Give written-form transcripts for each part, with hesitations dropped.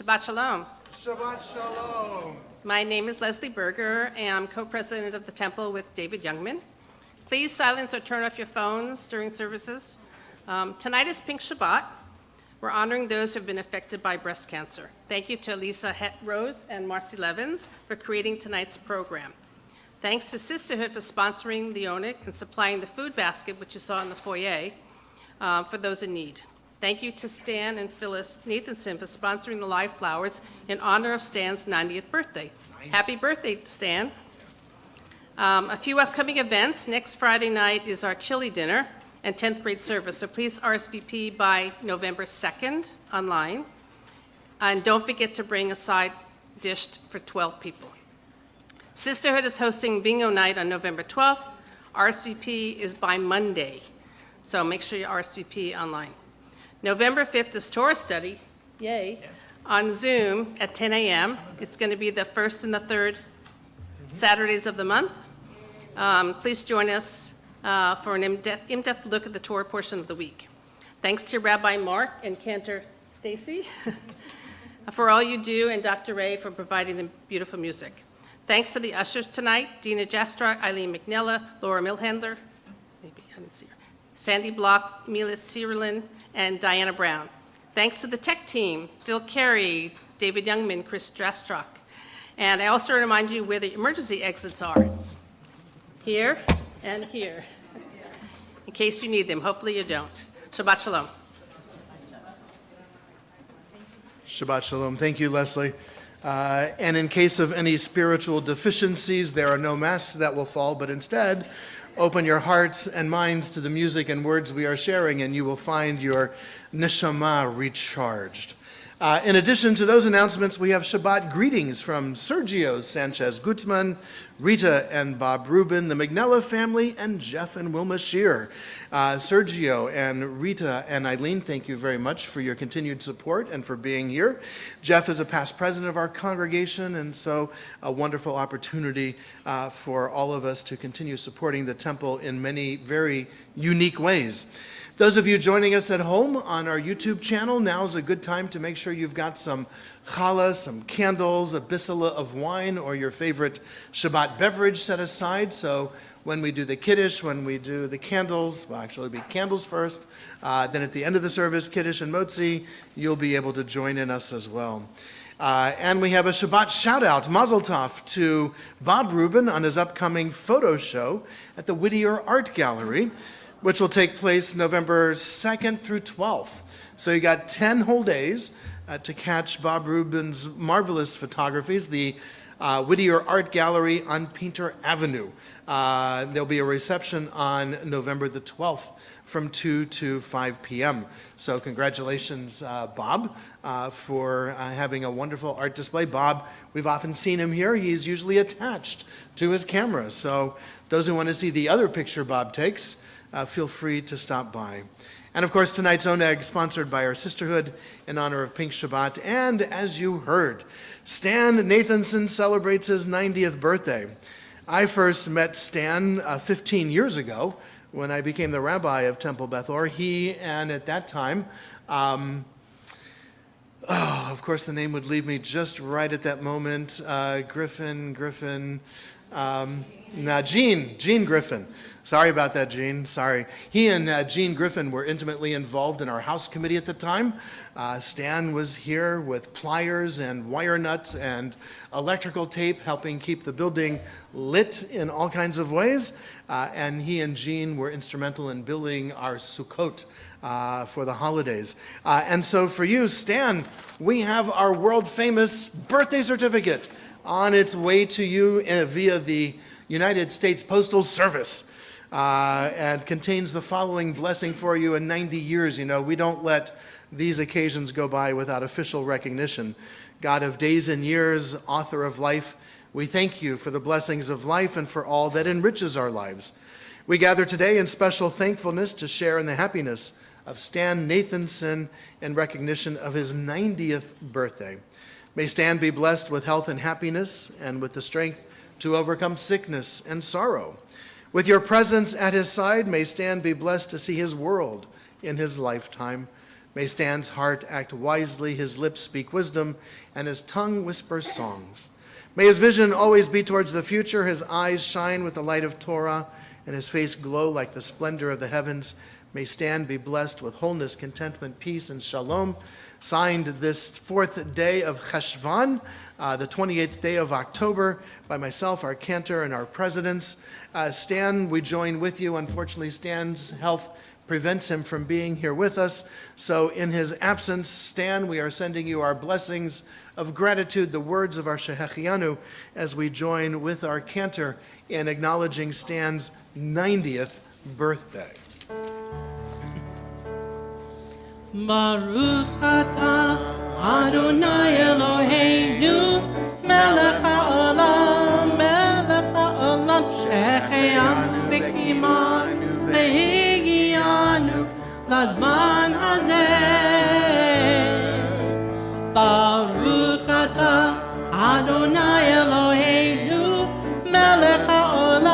Shabbat Shalom. Shabbat Shalom. My name is Leslie Berger, and I'm co-president of the temple with David Youngman. Please silence or turn off your phones during services. Tonight is Pink Shabbat. We're honoring those who have been affected by breast cancer. Thank you to Lisa Rose and Marcy Levins for creating tonight's program. Thanks to Sisterhood for sponsoring the ONIC and supplying the food basket, which you saw in the foyer, for those in need. Thank you to Stan and Phyllis Nathanson for sponsoring the live flowers in honor of Stan's 90th birthday. Happy birthday, Stan. A few upcoming events. Next Friday night is our chili dinner and 10th grade service, so please RSVP by November 2nd online. And don't forget to bring a side dish for 12 people. Sisterhood is hosting bingo night on November 12th. RSVP is by Monday, so make sure you RSVP online. November 5th is Torah study, yay, yes, on Zoom at 10 a.m. It's going to be the first and the third Saturdays of the month. Please join us for an in-depth look at the Torah portion of the week. Thanks to Rabbi Mark and Cantor Stacey for all you do, and Dr. Ray for providing the beautiful music. Thanks to the ushers tonight, Dina Jastrock, Eileen McNella, Laura Milhandler, maybe I didn't see her, Sandy Block, Emilia Sierlin, and Diana Brown. Thanks to the tech team, Phil Carey, David Youngman, Chris Jastrock. And I also remind you where the emergency exits are. Here and here, in case you need them. Hopefully you don't. Shabbat Shalom. Shabbat Shalom. Thank you, Leslie. And in case of any spiritual deficiencies, there are no masks that will fall, but instead, open your hearts and minds to the music and words we are sharing, and you will find your neshama recharged. In addition to those announcements, we have Shabbat greetings from Sergio Sanchez-Guzman, Rita and Bob Rubin, the McNella family, and Jeff and Wilma Shear. Sergio and Rita and Eileen, thank you very much for your continued support and for being here. Jeff is a past president of our congregation, and so a wonderful opportunity for all of us to continue supporting the temple in many very unique ways. Those of you joining us at home on our YouTube channel, now's a good time to make sure you've got some challah, some candles, a bissela of wine, or your favorite Shabbat beverage set aside. So when we do the Kiddush, when we do the candles, well, actually it'll be candles first, then at the end of the service, Kiddush and Motzi, you'll be able to join in us as well. And we have a Shabbat shout-out, Mazel Tov, to Bob Rubin on his upcoming photo show at the Whittier Art Gallery, which will take place November 2nd through 12th. So you got 10 whole days to catch Bob Rubin's marvelous photographies, the Whittier Art Gallery on Painter Avenue. There'll be a reception on November the 12th from 2 to 5 p.m. So congratulations, Bob, for having a wonderful art display. Bob, we've often seen him here. He's usually attached to his camera. So those who want to see the other picture Bob takes, feel free to stop by. And of course, tonight's Oneg, sponsored by our sisterhood in honor of Pink Shabbat. And as you heard, Stan Nathanson celebrates his 90th birthday. I first met Stan 15 years ago when I became the rabbi of Temple Beth Or. He, and at that time, of course the name would leave me just right at that moment, Gene Griffin. Sorry about that, Gene. Sorry. He and Gene Griffin were intimately involved in our house committee at the time. Stan was here with pliers and wire nuts and electrical tape, helping keep the building lit in all kinds of ways. And he and Gene were instrumental in building our Sukkot for the holidays. And so for you, Stan, we have our world-famous birthday certificate on its way to you via the United States Postal Service. And contains the following blessing for you. In 90 years, we don't let these occasions go by without official recognition. God of days and years, author of life, we thank you for the blessings of life and for all that enriches our lives. We gather today in special thankfulness to share in the happiness of Stan Nathanson in recognition of his 90th birthday. May Stan be blessed with health and happiness and with the strength to overcome sickness and sorrow. With your presence at his side, may Stan be blessed to see his world in his lifetime. May Stan's heart act wisely, his lips speak wisdom, and his tongue whisper songs. May his vision always be towards the future, his eyes shine with the light of Torah, and his face glow like the splendor of the heavens. May Stan be blessed with wholeness, contentment, peace, and shalom. Signed this 4th day of Cheshvan, the 28th day of October, by myself, our cantor, and our presidents. Stan, we join with you. Unfortunately, Stan's health prevents him from being here with us. So in his absence, Stan, we are sending you our blessings of gratitude, the words of our Shehechianu, as we join with our cantor in acknowledging Stan's 90th birthday. Baruch atah Adonai Eloheinu melech haolam shecheanu v'kimanu v'higianu lazman hazeh. Baruch atah Adonai Eloheinu melech haolam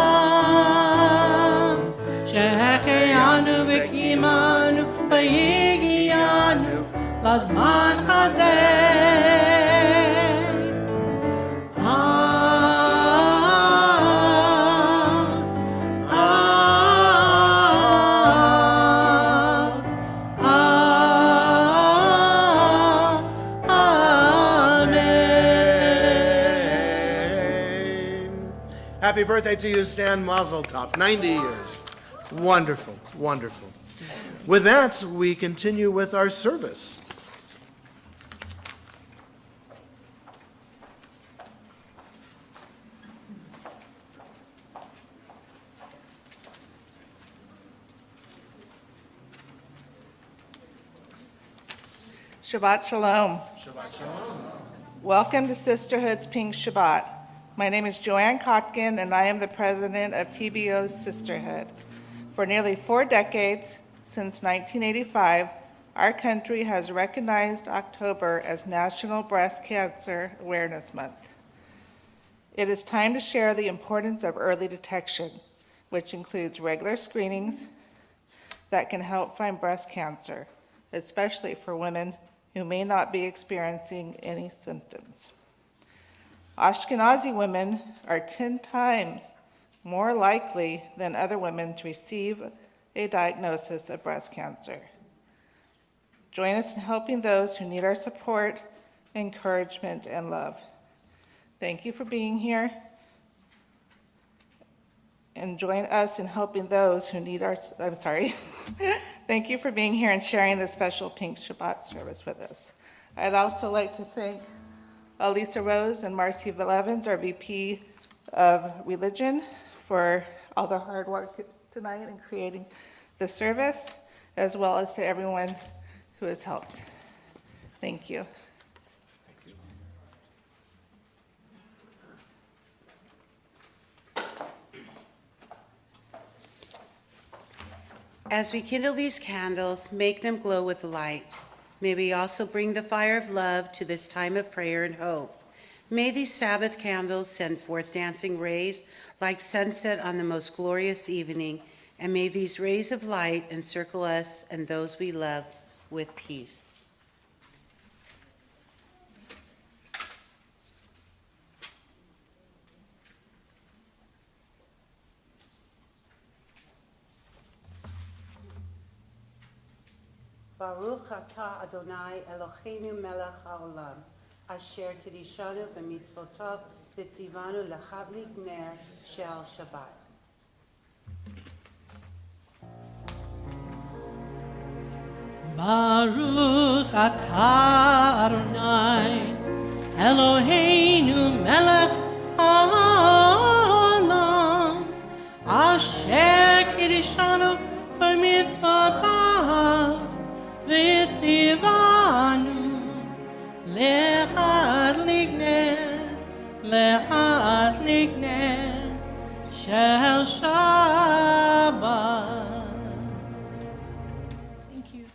shecheanu v'kimanu v'higianu lazman hazeh. Happy birthday to you, Stan. Mazel tov. 90 years. Wonderful, wonderful. With that, we continue with our service. Shabbat Shalom. Shabbat shalom. Welcome to Sisterhood's Pink Shabbat. My name is Joanne Kotkin, and I am the president of TBO's Sisterhood. For nearly 4 decades, since 1985, our country has recognized October as National Breast Cancer Awareness Month. It is time to share the importance of early detection, which includes regular screenings that can help find breast cancer, especially for women who may not be experiencing any symptoms. Ashkenazi women are 10 times more likely than other women to receive a diagnosis of breast cancer. Join us in helping those who need our support, encouragement, and love. Thank you for being here. And join us in helping those who need our, Thank you for being here and sharing this special Pink Shabbat service with us. I'd also like to thank Lisa Rose and Marcy Levins, our VP of Religion, for all their hard work tonight in creating the service, as well as to everyone who has helped. Thank you. As we kindle these candles, make them glow with light. May we also bring the fire of love to this time of prayer and hope. May these Sabbath candles send forth dancing rays like sunset on the most glorious evening, and may these rays of light encircle us and those we love with peace. Baruch atah Adonai Eloheinu melech haolam, asher kiddushanu b'mitzvotov v'tzivanu l'chadlik ner shel Shabbat. Baruch atah Adonai Eloheinu melech haolam, asher kiddushanu b'mitzvotav v'tzivanu l'chadlik ner shel Shabbat. Thank you.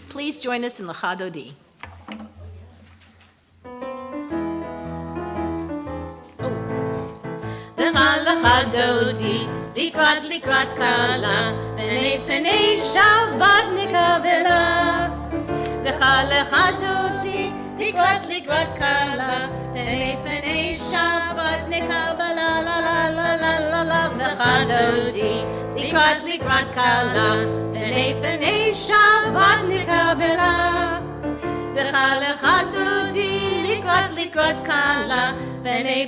Please join us in L'Chadodi. לחדותי, לקראת קלה, פני שבת נקבלה. לחדותי, לקראת קלה, פני שבת נקבלה, לה לה לה לה לה לה. לחדותי, לקראת קלה, פני שבת נקבלה. לחדותי, לקראת קלה,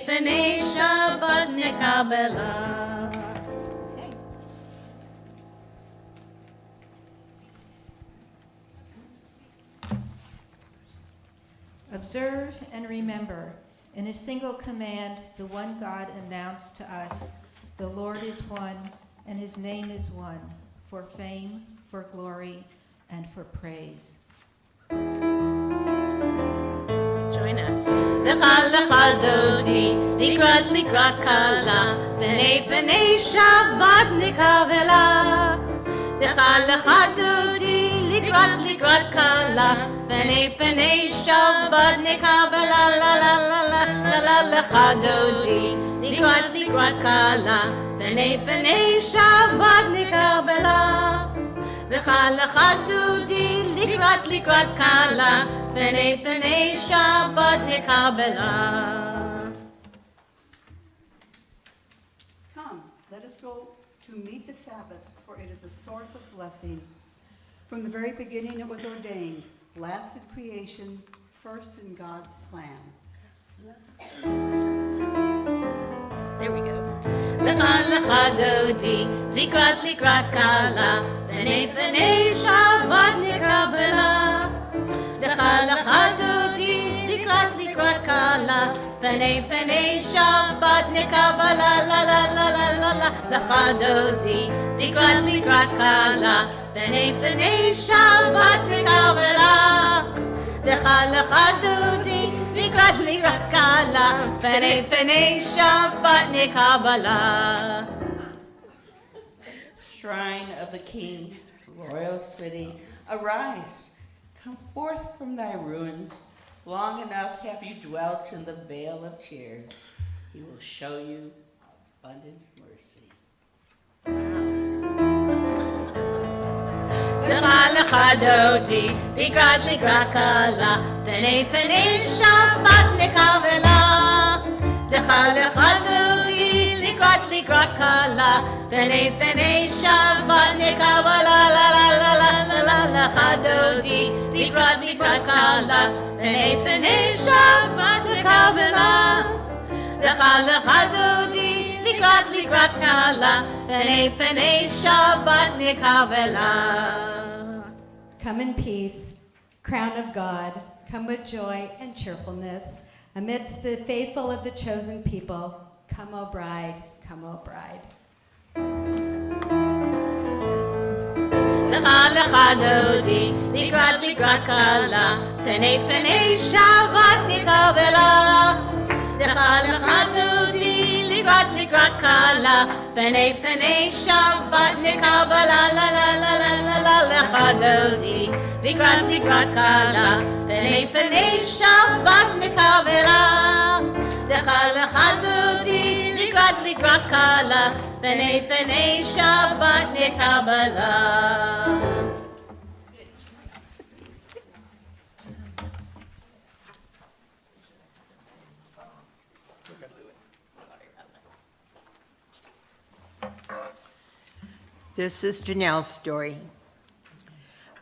פני שבת נקבלה. Observe and remember, in a single command, the one God announced to us, the Lord is one, and his name is one, for fame, for glory, and for praise. Join us. לחדותי, לקראת קלה, פני שבת נקבלה. לחדותי, לקראת קלה, פני שבת נקבלה, לה לה לה לה לה. לחדותי, לקראת קלה, פני שבת נקבלה. לחדותי, לקראת קלה, פני שבת נקבלה. Come, let us go to meet the Sabbath, for it is a source of blessing. From the very beginning it was ordained, last in creation, first in God's plan. There we go. לחדותי, לקראת קלה, פני שבת נקבלה. לחדותי, לקראת קלה, פני שבת נקבלה, לה לה לה לה לה לה. לחדותי, לקראת קלה, פני שבת נקבלה. לחדותי, לקראת קלה, פני שבת נקבלה. Shrine of the King, royal city, arise, come forth from thy ruins. Long enough have you dwelt in the vale of tears. He will show you abundant mercy. לחדותי, לקראת קלה, פני שבת נקבלה. לחדותי, לקראת קלה, פני שבת נקבלה, לה לה לה לה לה. לחדותי, לקראת קלה, פני שבת נקבלה. לחדותי, לקראת קלה, פני שבת נקבלה. Come in peace, crown of God, come with joy and cheerfulness. Amidst the faithful of the chosen people, come, O bride, come, O bride. לחדותי, לקראת קלה, פני שבת נקבלה. לחדותי, לקראת קלה, פני שבת נקבלה, לה לה לה לה לה. לחדותי, לקראת קלה, פני שבת נקבלה. לחדותי, לקראת קלה, פני שבת נקבלה. This is Janelle's story.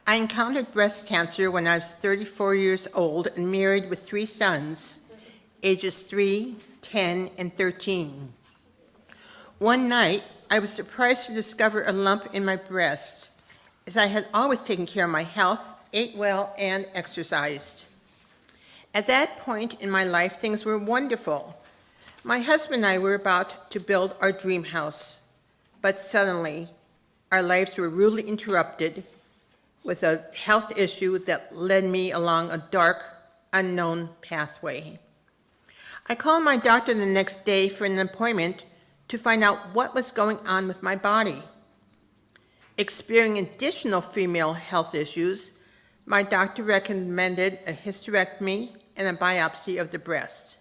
I encountered breast cancer when I was 34 years old and married with 3 sons, ages 3, 10, and 13. One night, I was surprised to discover a lump in my breast, as I had always taken care of my health, ate well, and exercised. At that point in my life, things were wonderful. My husband and I were about to build our dream house, but suddenly, our lives were rudely interrupted with a health issue that led me along a dark, unknown pathway. I called my doctor the next day for an appointment to find out what was going on with my body. Experiencing additional female health issues, my doctor recommended a hysterectomy and a biopsy of the breast.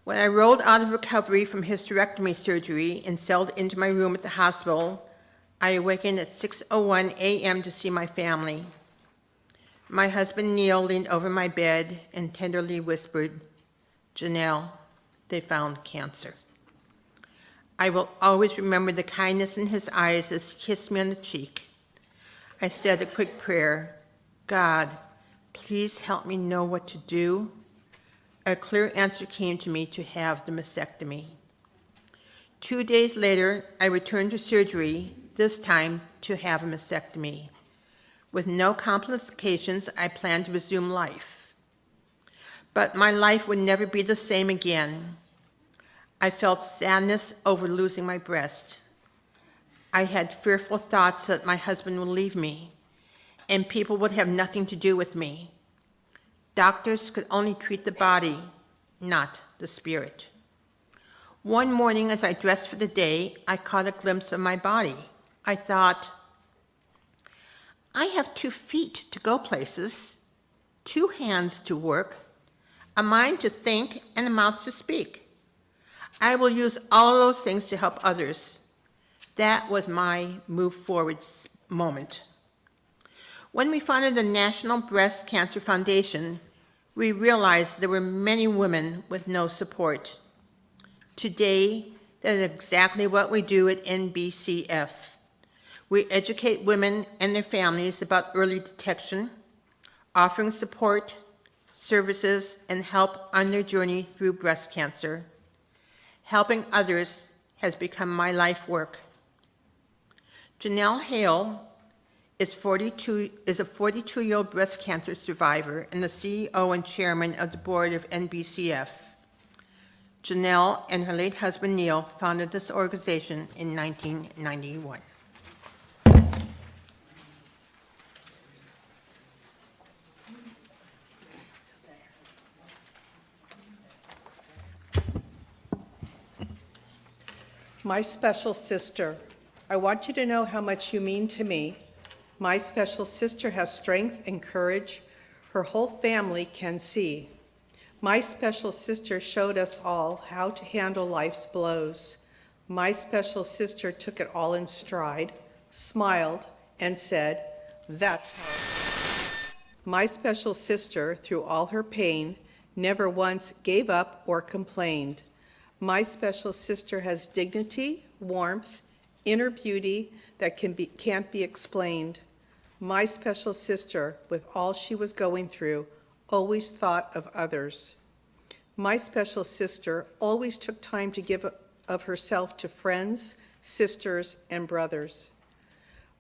When I rolled out of recovery from hysterectomy surgery and settled into my room at the hospital, I awakened at 6:01 a.m. to see my family. My husband Neil leaned over my bed and tenderly whispered, "Janelle, they found cancer." I will always remember the kindness in his eyes as he kissed me on the cheek. I said a quick prayer, "God, please help me know what to do." A clear answer came to me to have the mastectomy. 2 days later, I returned to surgery, this time to have a mastectomy. With no complications, I planned to resume life. But my life would never be the same again. I felt sadness over losing my breast. I had fearful thoughts that my husband would leave me, and people would have nothing to do with me. Doctors could only treat the body, not the spirit. One morning, as I dressed for the day, I caught a glimpse of my body. I thought, I have 2 feet to go places, 2 hands to work, a mind to think, and a mouth to speak. I will use all of those things to help others. That was my move forward moment. When we founded the National Breast Cancer Foundation, we realized there were many women with no support. Today, that is exactly what we do at NBCF. We educate women and their families about early detection, offering support, services, and help on their journey through breast cancer. Helping others has become my life work. Janelle Hale is a 42-year-old breast cancer survivor and the CEO and chairman of the board of NBCF. Janelle and her late husband Neil founded this organization in 1991. My special sister, I want you to know how much you mean to me. My special sister has strength and courage her whole family can see. My special sister showed us all how to handle life's blows. My special sister took it all in stride, smiled, and said, "That's how." My special sister, through all her pain, never once gave up or complained. My special sister has dignity, warmth, inner beauty that can't be explained. My special sister, with all she was going through, always thought of others. My special sister always took time to give of herself to friends, sisters, and brothers.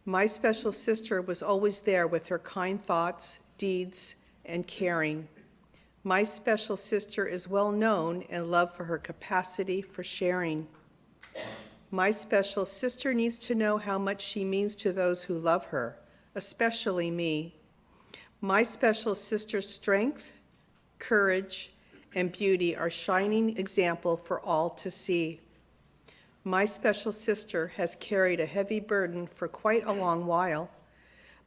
My special sister was always there with her kind thoughts, deeds, and caring. My special sister is well known and loved for her capacity for sharing. My special sister needs to know how much she means to those who love her, especially me. My special sister's strength, courage, and beauty are shining example for all to see. My special sister has carried a heavy burden for quite a long while.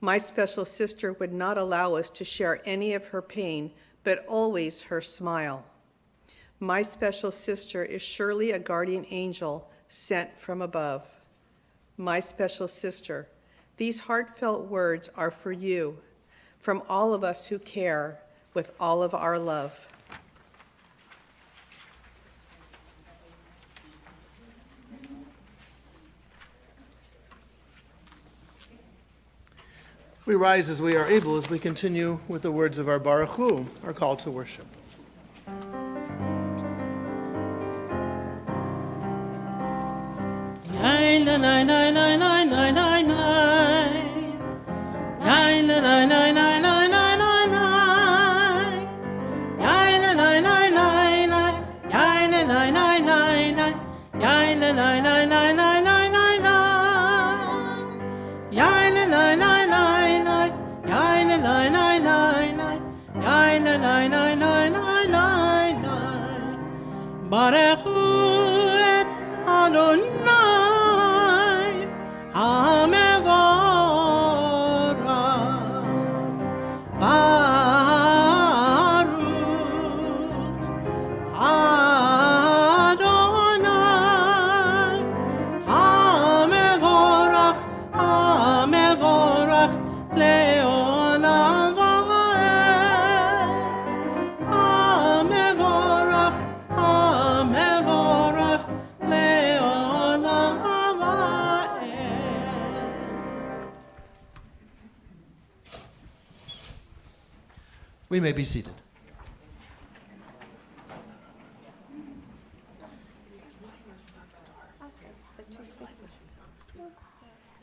My special sister would not allow us to share any of her pain, but always her smile. My special sister is surely a guardian angel sent from above. My special sister, these heartfelt words are for you, from all of us who care with all of our love. We rise as we are able as we continue with the words of our Baruch Hu, our call to worship. Baruch Hu et Adonai HaMevorach Baruch We may be seated.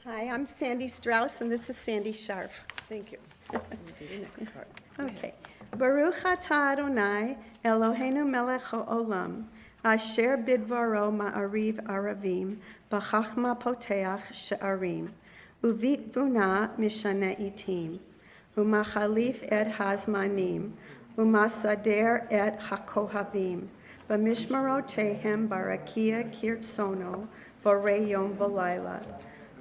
Hi, I'm Sandy Strauss, and this is Sandy Sharp. Thank you. Do the next part. Okay. Baruch atah Adonai, Eloheinu melech haolam, asher bidvaro ma'ariv aravim, b'chachma poteach she'arim, uvitvuna mishana itim, umachalif et hazmanim, umasader et hakohavim, b'mishmarotehem barakia kirtsono, borei yom v'layla,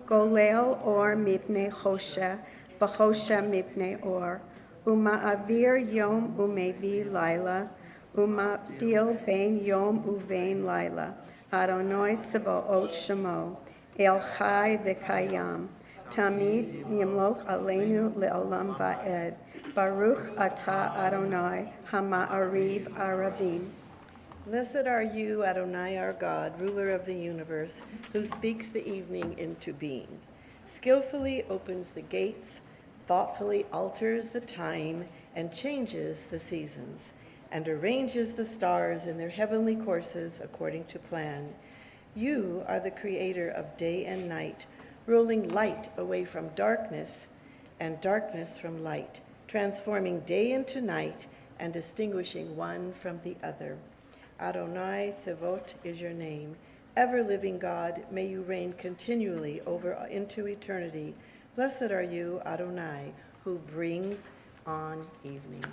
golel or mipnei choshe, b'choshe mipnei or, Uma'avir yom umevi laila, uma'avdil bein yom uvein laila, Adonai Sevaot Shemo, El Chai v'kayam, Tamid yimloch aleinu le'olam va'ed, Baruch atah Adonai, Hama'ariv aravim. Blessed are you, Adonai our God, ruler of the universe, who speaks the evening into being, skillfully opens the gates, thoughtfully alters the time and changes the seasons, and arranges the stars in their heavenly courses according to plan. You are the creator of day and night, ruling light away from darkness and darkness from light, transforming day into night and distinguishing one from the other. Adonai Tsevot is your name. Ever-living God, may you reign continually over into eternity. Blessed are you, Adonai, who brings on evening.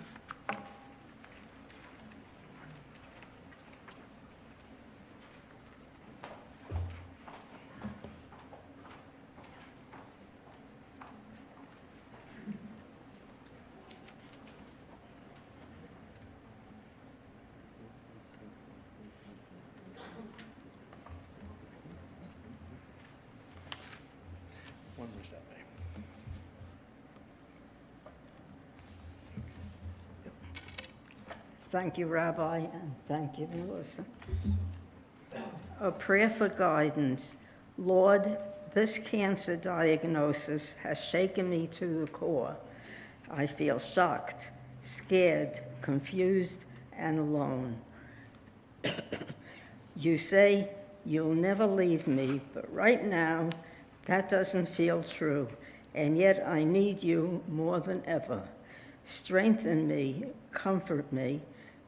One more step. Thank you, Rabbi, and thank you, Melissa. A prayer for guidance. Lord, this cancer diagnosis has shaken me to the core. I feel shocked, scared, confused, and alone. You say you'll never leave me, but right now, that doesn't feel true, and yet I need you more than ever. Strengthen me, comfort me,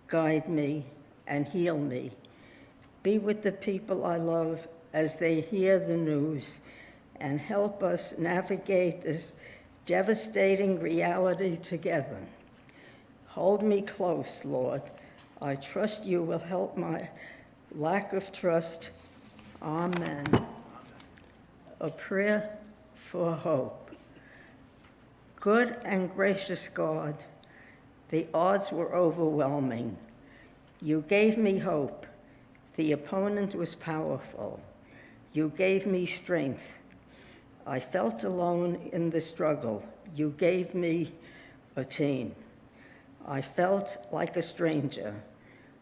guide me, and heal me. Be with the people I love as they hear the news, and help us navigate this devastating reality together. Hold me close, Lord. I trust you will help my lack of trust. Amen. A prayer for hope. Good and gracious God, the odds were overwhelming. You gave me hope. The opponent was powerful. You gave me strength. I felt alone in the struggle. You gave me a team. I felt like a stranger.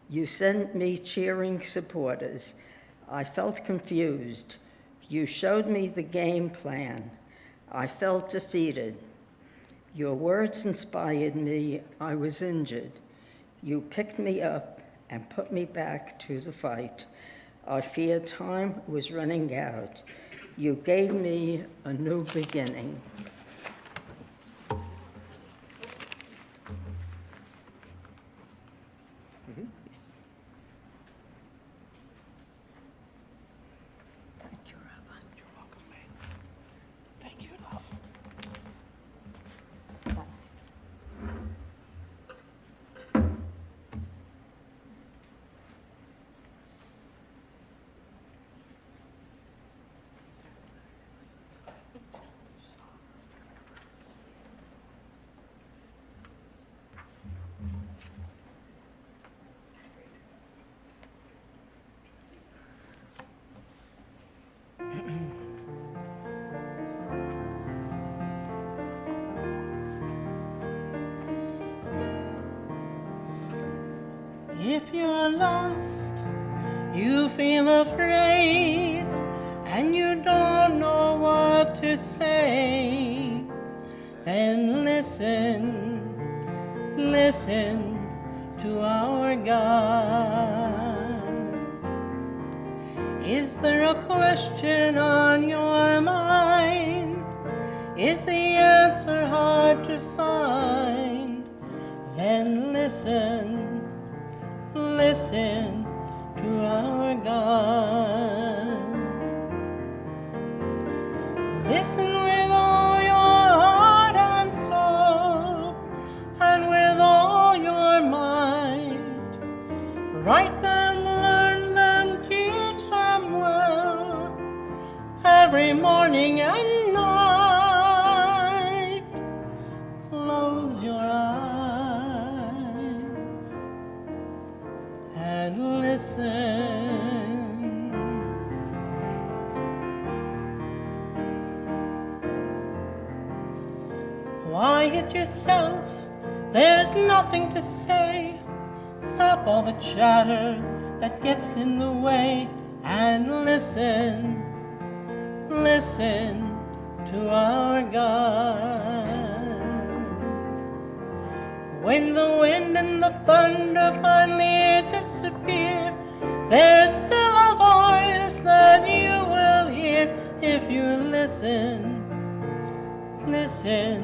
You sent me cheering supporters. I felt confused. You showed me the game plan. I felt defeated. Your words inspired me. I was injured. You picked me up and put me back to the fight. I feared time was running out. You gave me a new beginning. Thank you, Rabbi. You're welcome, babe. Thank you, love. If you're lost, you feel afraid, and you don't know what to say, then listen listen to our God. Is there a question on your mind? Is the answer hard to find? Then listen, listen to our God. Listen with all your heart and soul, and with all your might. Write them, learn them, teach them well, every morning and night. Close your eyes and listen. Quiet yourself, there's nothing to say. Stop all the chatter that gets in the way and listen, listen to our God. When the wind and the thunder finally disappear, there's still a voice that you will hear if you listen, listen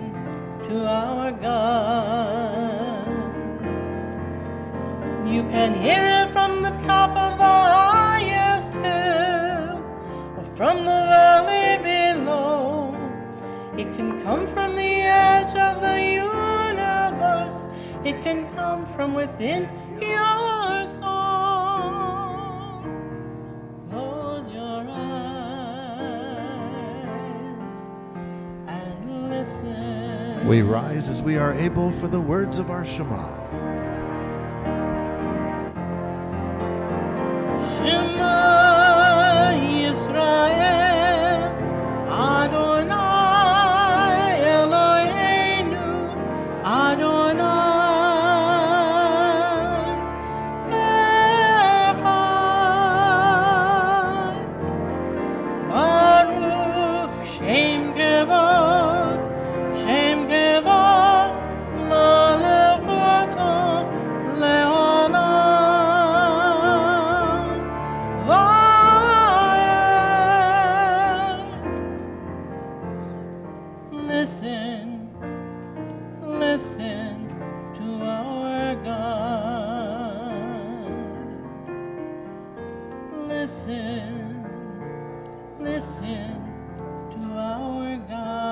to our God. You can hear it from the top of the highest hill, or from the valley below. It can come from the edge of the universe. It can come from within your soul. Close your eyes and listen. We rise as we are able for the words of our Shema. Shema Yisrael, Adonai Eloheinu, Adonai Echad. Baruch Shem Kevod, Shem Kevod, Lalechoto Leolam. Listen, listen to our God. Listen, listen to our God.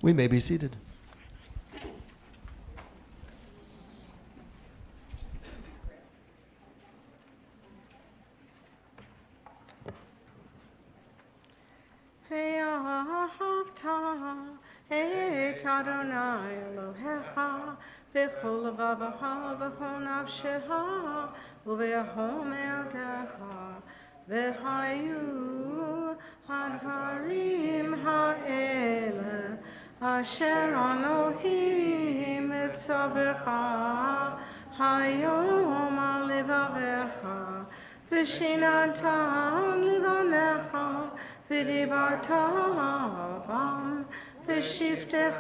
We may be seated. ואהבת את אדוני אלוהיך בכל לבבך ובכל נפשך ובכל מאודך, והיו הדברים האלה אשר אלוהים מצווך היום על לבביך, ושיננת לבניך ודיברת בם בשבתך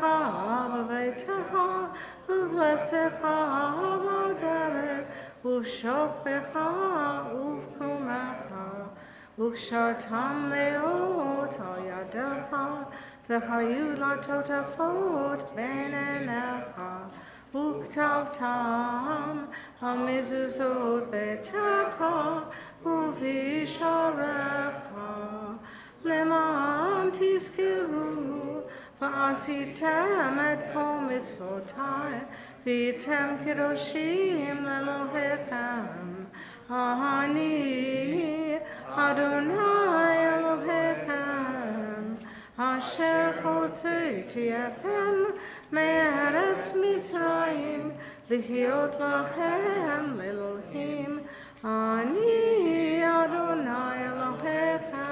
בביתך ובלכתך בדרך ובשוכבך ובקומך, וקשרתם מאוד על ידך, והיו לטוטפות בין עיניך, וכתבתם על מזוזות ביתך ובשעריך, למען תזכרו ועשיתם את כל מצוותיי, והייתם קדושים לאלוהיכם. אני אדוני אלוהיכם, אשר הוצאתי אתכם מארץ מצרים, להיות לכם לאלוהים. אני אדוני אלוהיכם.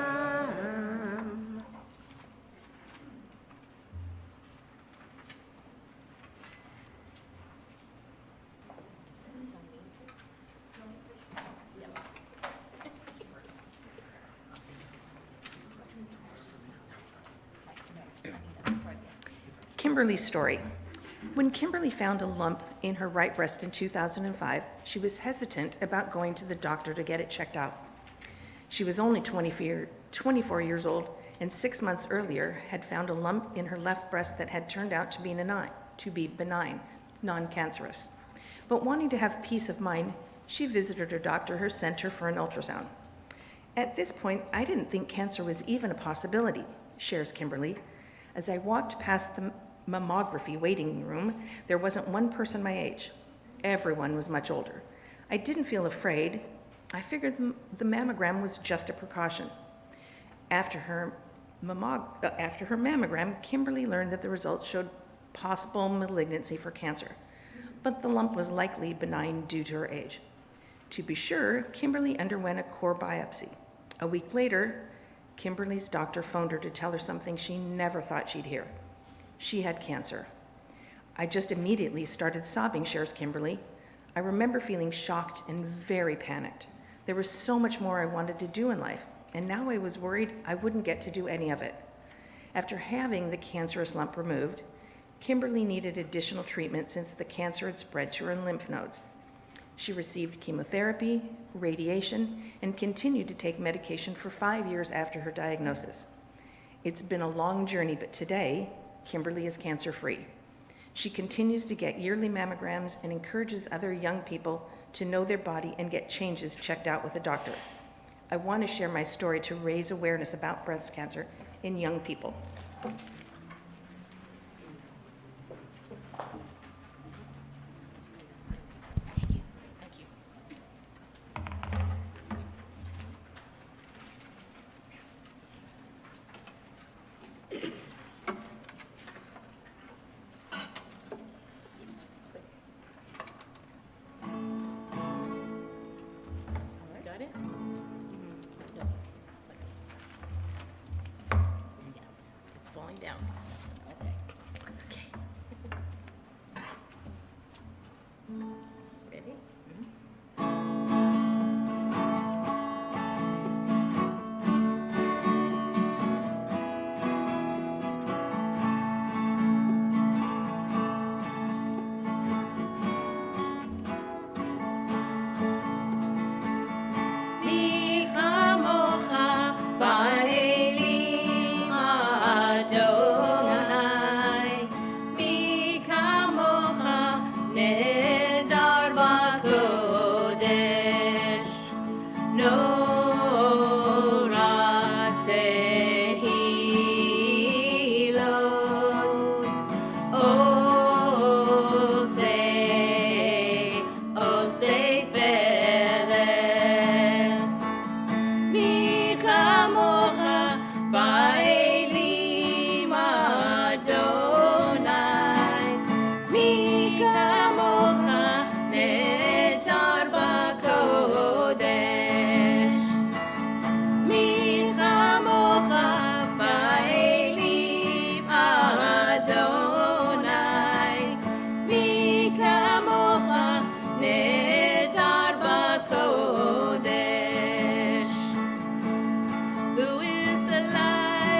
Kimberly's story. When Kimberly found a lump in her right breast in 2005, she was hesitant about going to the doctor to get it checked out. She was only 24 years old, and 6 months earlier had found a lump in her left breast that had turned out to be benign, non-cancerous. But wanting to have peace of mind, she visited her doctor, her center, for an ultrasound. At this point, I didn't think cancer was even a possibility, shares Kimberly. As I walked past the mammography waiting room, there wasn't one person my age. Everyone was much older. I didn't feel afraid. I figured the mammogram was just a precaution. After her mammogram, Kimberly learned that the results showed possible malignancy for cancer, but the lump was likely benign due to her age. To be sure, Kimberly underwent a core biopsy. A week later, Kimberly's doctor phoned her to tell her something she never thought she'd hear. She had cancer. I just immediately started sobbing, shares Kimberly. I remember feeling shocked and very panicked. There was so much more I wanted to do in life, and now I was worried I wouldn't get to do any of it. After having the cancerous lump removed, Kimberly needed additional treatment since the cancer had spread to her lymph nodes. She received chemotherapy, radiation, and continued to take medication for 5 years after her diagnosis. It's been a long journey, but today, Kimberly is cancer-free. She continues to get yearly mammograms and encourages other young people to know their body and get changes checked out with a doctor. I want to share my story to raise awareness about breast cancer in young people. Got it? No. It's like, yes, it's falling down. Okay. Okay. Ready? מי כמוך באלים אדוני, מי כמוך נהדר בקודש, נורא תהילות, עושי פלא. מי כמוך באלים אדוני, מי כמוך נהדר בקודש, מי כמוך באלים אדוני, מי כמוך נהדר בקודש. Who is the light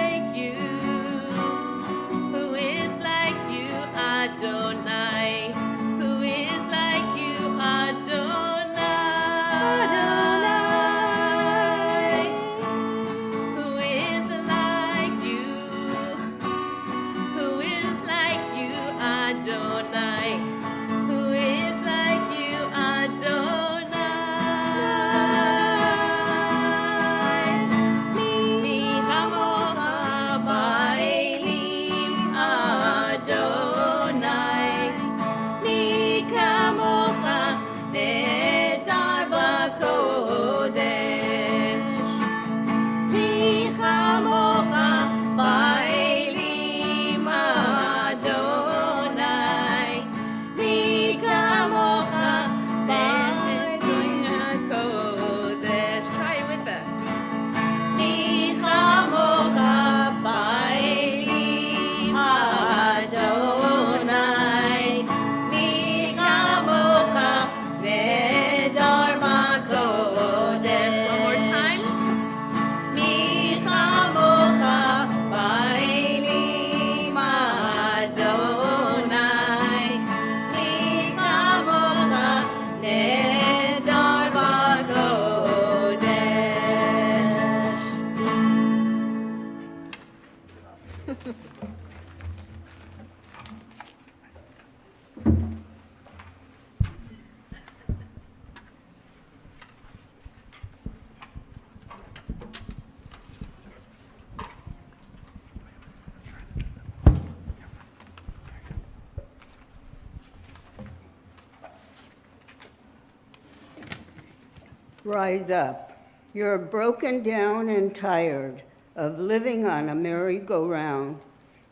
rise up. You're broken down and tired of living on a merry-go-round,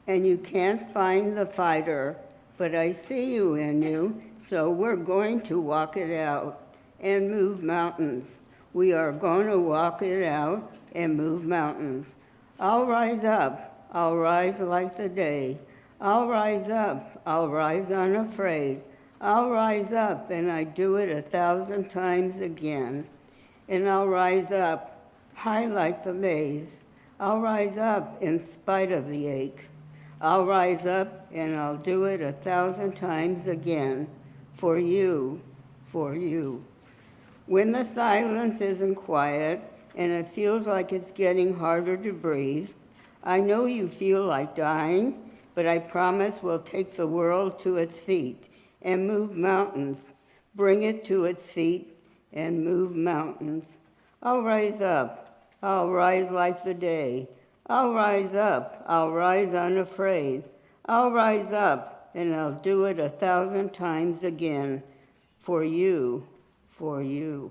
and you can't find the fighter, but I see you in you, so we're going to walk it out and move mountains. We are going to walk it out and move mountains. I'll rise up, I'll rise like the day. I'll rise up, I'll rise unafraid. I'll rise up, and I do it 1,000 times again. And I'll rise up, high like the maze. I'll rise up in spite of the ache. I'll rise up, and I'll do it 1,000 times again. For you, for you. When the silence isn't quiet, and it feels like it's getting harder to breathe, I know you feel like dying, but I promise we'll take the world to its feet and move mountains. Bring it to its feet and move mountains. I'll rise up, I'll rise like the day. I'll rise up, I'll rise unafraid. I'll rise up, and I'll do it 1,000 times again. For you, for you.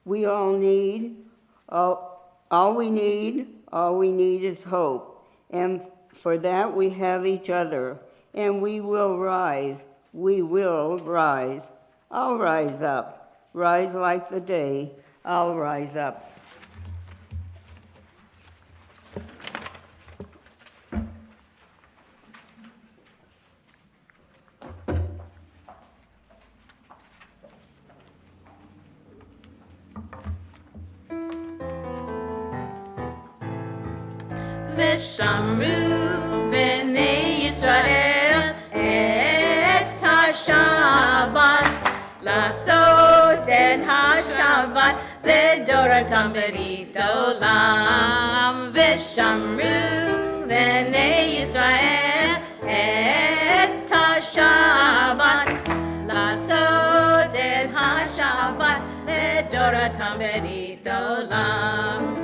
We all need, all we need is hope. And for that we have each other, and we will rise. We will rise. I'll rise up, rise like the day. I'll rise up. ושמרו בני ישראל את השבת, לעשות את השבת לדורתם ברית עולם. ושמרו בני ישראל את השבת, לעשות את השבת לדורתם ברית עולם.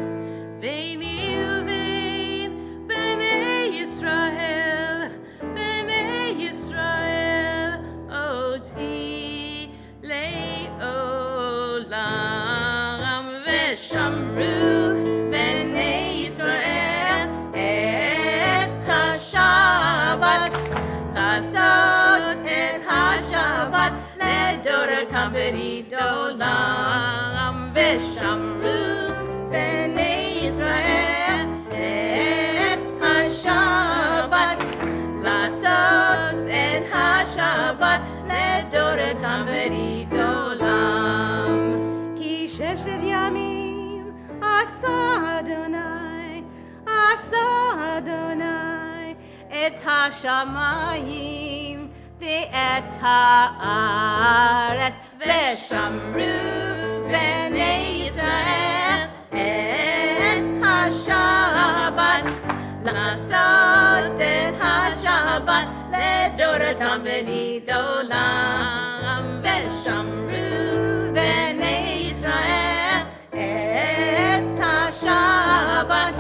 ברית עולם. ושמרו בני ישראל את השבת, לעשות את השבת לדורתם ברית עולם. כי 6 ימים עשה אדוני את השמיים ואת הארץ. ושמרו בני ישראל את השבת, לעשות את השבת לדורתם ברית עולם. ושמרו בני ישראל את השבת,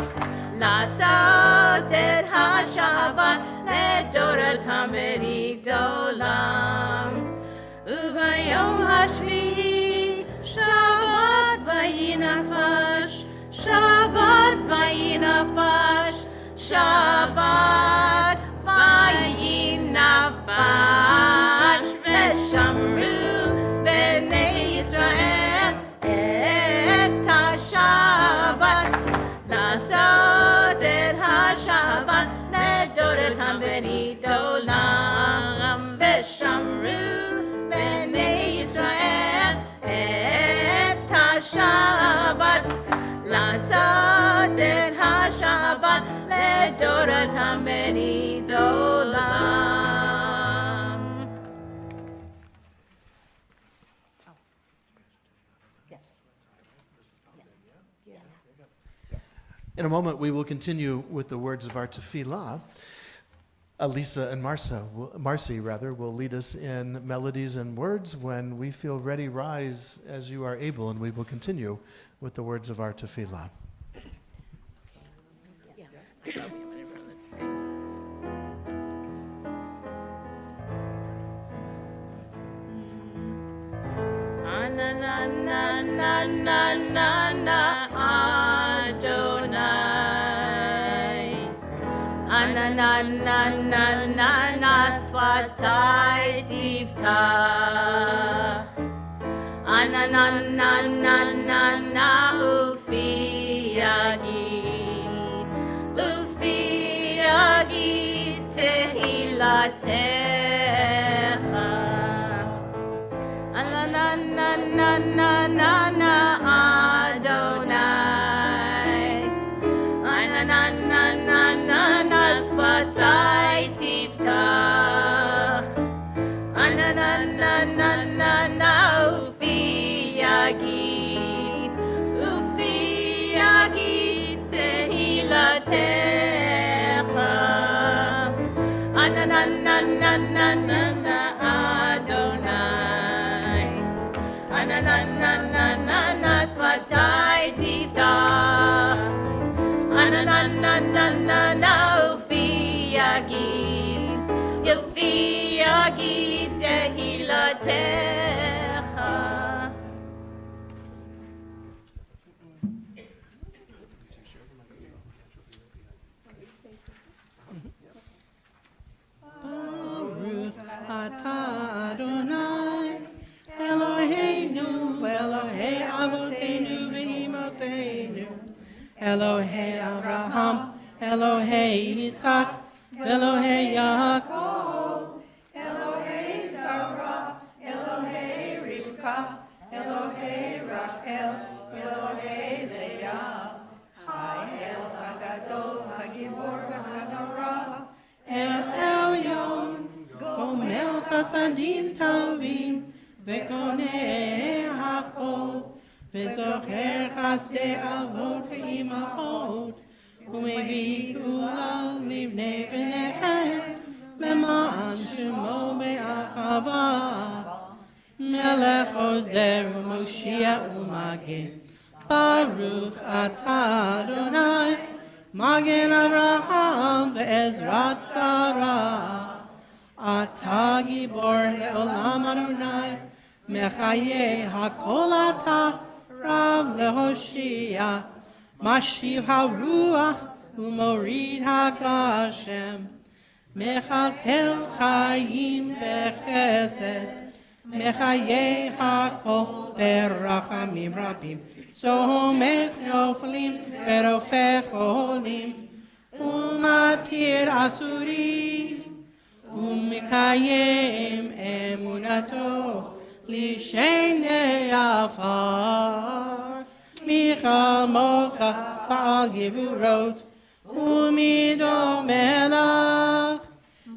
לעשות את השבת לדורתם ברית עולם. וביום השביעי שבת וינפש, שבת וינפש, שבת וינפש. ושמרו בני ישראל את השבת, לעשות את השבת לדורתם ברית עולם. ושמרו בני ישראל את השבת, לעשות את השבת לדורתם ברית עולם. In a moment, we will continue with the words of our tefillah. Alisa and Marcy will lead us in melodies and words. When we feel ready, rise as you are able, and we will continue with the words of our tefillah. Na na na na na Ananananana svatai tiftach. Ananananana ufi yagid. Ufi yagid tehilatecha. Ananananana Adonai. Ananananana svatai tiftach. Ananananana ufi yagid. Ufi yagid tehilatecha. Ananananana Adonai. Ananananana svatai tiftach. Ananananana ufi yagid. Ufi yagid tehilatecha. Baruch atah Adonai, Eloheinu, Elohei Avoteinu v'Imoteinu, Elohei Avraham, Elohei Yitzhak, Elohei Yaakov, Elohei Sarah, Elohei Rivka, Elohei Rachel, Elohei Leah, Ha'el Hagadol, Hagibor v'Hanara, El Elyon, Gomel Chasadim Tovim, V'konei Hakol, V'zocher Chasdei Avot v'Imachot, U'mevii Gula Livnei V'nechem, V'ma'an Shemo Be'achava, Melech Ozer U'Moshiach U'Magen, Baruch atah Adonai, Magen Avraham ve'ezrat Sarah. Atah gibor le'olam Adonai, Mechaye hakol atah, Rav lehoshia. Mashiv haruach u'morid hagashem. Mechalkel chayim bechesed, Mechaye hakol berachamim rabim. Somech noflim verofech olim, umatir asurim, umikayem emunato lishenei afar. Michal mocha ba'al givurot, umido melech,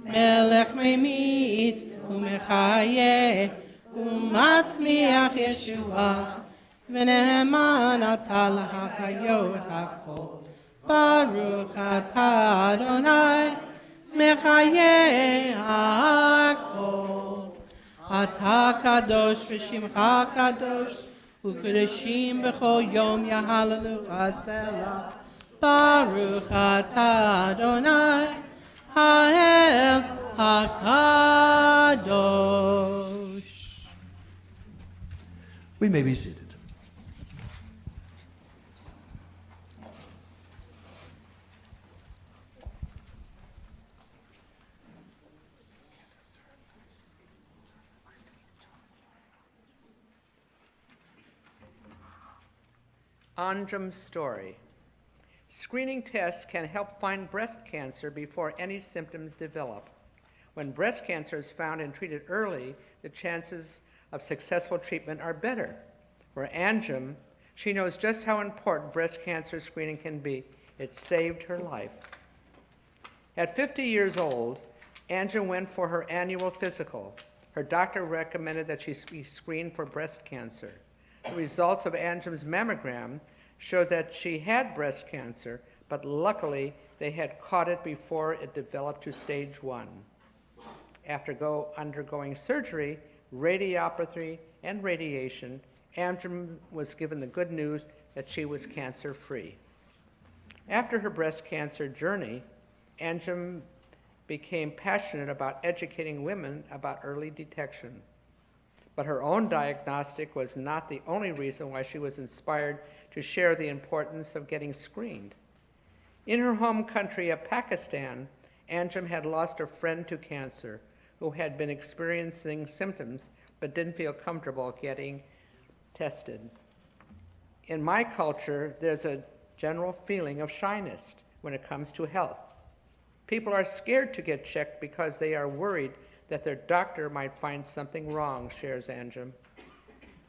melech memit umechaye, umatzmiach Yeshua. V'ne'eman atah l'hachayot hakol. Baruch atah Adonai, mechaye hakol. Atah kadosh v'shimcha kadosh, u'kedeshim b'chol yom yahalalu Selah. Baruch atah Adonai, ha'el hakadosh. We may be seated. Anjum's story. Screening tests can help find breast cancer before any symptoms develop. When breast cancer is found and treated early, the chances of successful treatment are better. For Anjum, she knows just how important breast cancer screening can be. It saved her life. At 50 years old, Anjum went for her annual physical. Her doctor recommended that she be screened for breast cancer. The results of Anjum's mammogram showed that she had breast cancer, but luckily they had caught it before it developed to stage 1. After undergoing surgery, radiopathy, and radiation, Anjum was given the good news that she was cancer-free. After her breast cancer journey, Anjum became passionate about educating women about early detection. But her own diagnostic was not the only reason why she was inspired to share the importance of getting screened. In her home country of Pakistan, Anjum had lost a friend to cancer who had been experiencing symptoms but didn't feel comfortable getting tested. In my culture, there's a general feeling of shyness when it comes to health. People are scared to get checked because they are worried that their doctor might find something wrong, shares Anjum.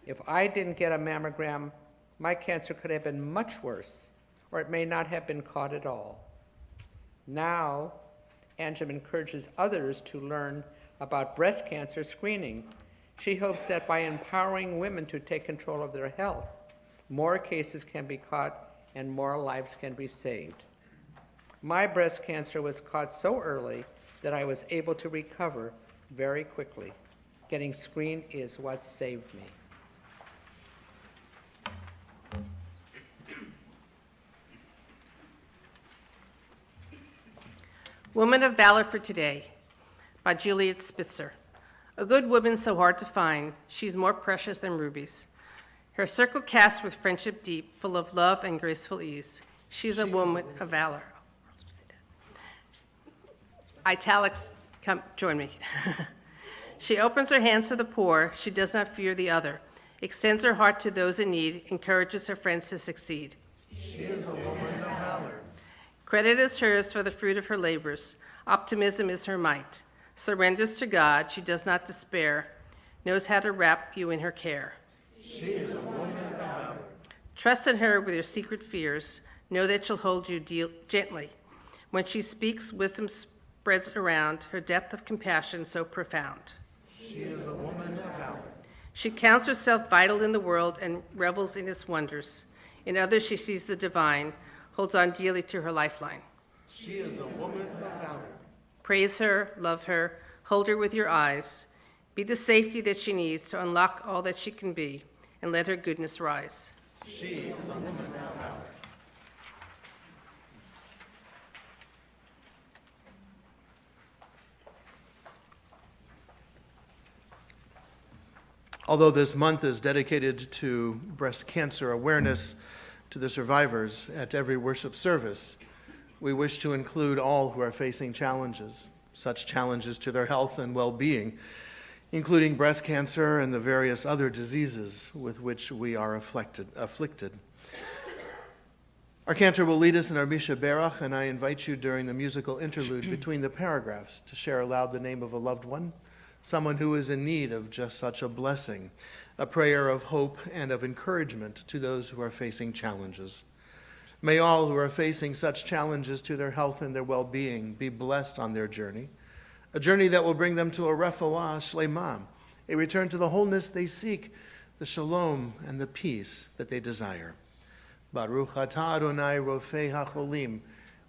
If I didn't get a mammogram, my cancer could have been much worse, or it may not have been caught at all. Now, Anjum encourages others to learn about breast cancer screening. She hopes that by empowering women to take control of their health, more cases can be caught and more lives can be saved. My breast cancer was caught so early that I was able to recover very quickly. Getting screened is what saved me. Woman of Valor for Today by Juliet Spitzer. A good woman so hard to find, she's more precious than rubies. Her circle cast with friendship deep, full of love and graceful ease. She's a woman of valor. Italics, come join me. She opens her hands to the poor, she does not fear the other, extends her heart to those in need, encourages her friends to succeed. She is a woman of valor. Credit is hers for the fruit of her labors. Optimism is her might. Surrenders to God, she does not despair, knows how to wrap you in her care. She is a woman of valor. Trust in her with your secret fears. Know that she'll hold you gently. When she speaks, wisdom spreads around, her depth of compassion so profound. She is a woman of valor. She counts herself vital in the world and revels in its wonders. In others she sees the divine, holds on dearly to her lifeline. She is a woman of valor. Praise her, love her, hold her with your eyes. Be the safety that she needs to unlock all that she can be, and let her goodness rise. She is a woman of valor. Although this month is dedicated to breast cancer awareness to the survivors at every worship service, we wish to include all who are facing challenges, such challenges to their health and well-being, including breast cancer and the various other diseases with which we are afflicted. Our cantor will lead us in our Misha Berach, and I invite you during the musical interlude between the paragraphs to share aloud the name of a loved one, someone who is in need of just such a blessing, a prayer of hope and of encouragement to those who are facing challenges. May all who are facing such challenges to their health and their well-being be blessed on their journey, a journey that will bring them to a refuah shlema, a return to the wholeness they seek, the shalom and the peace that they desire. Baruch atah Adonai rofei hacholim.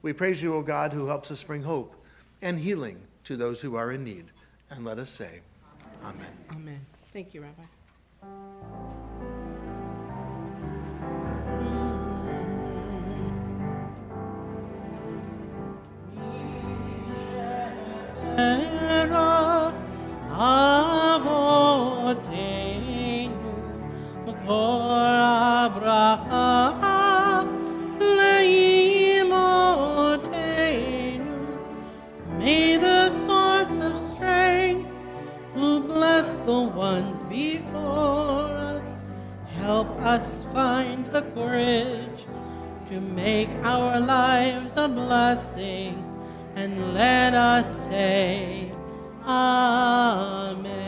We praise you, O God, who helps us bring hope and healing to those who are in need. And let us say, Amen. Amen. Thank you, Rabbi. May the source of strength, who bless the ones before us, help us find the courage to make our lives a blessing, and let us say, Amen.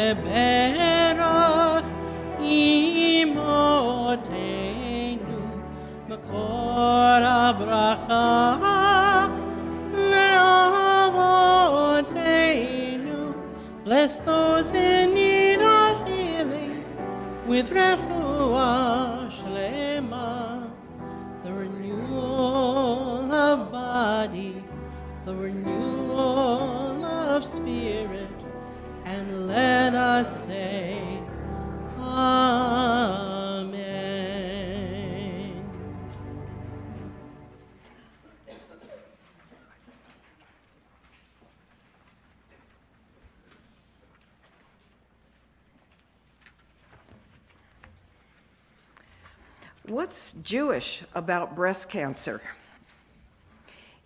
Berach imotenu makor habracha le'avot What's Jewish about breast cancer?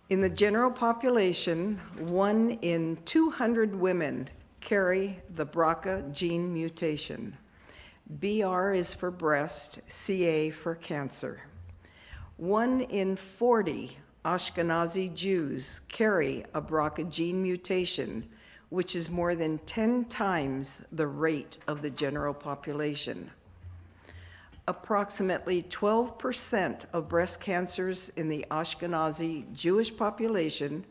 In the general population, 1 in 200 women carry the BRCA gene mutation. BR is for breast, CA for cancer. 1 in 40 Ashkenazi Jews carry a BRCA gene mutation, which is more than 10 times the rate of the general population. Approximately 12% of breast cancers in the Ashkenazi Jewish population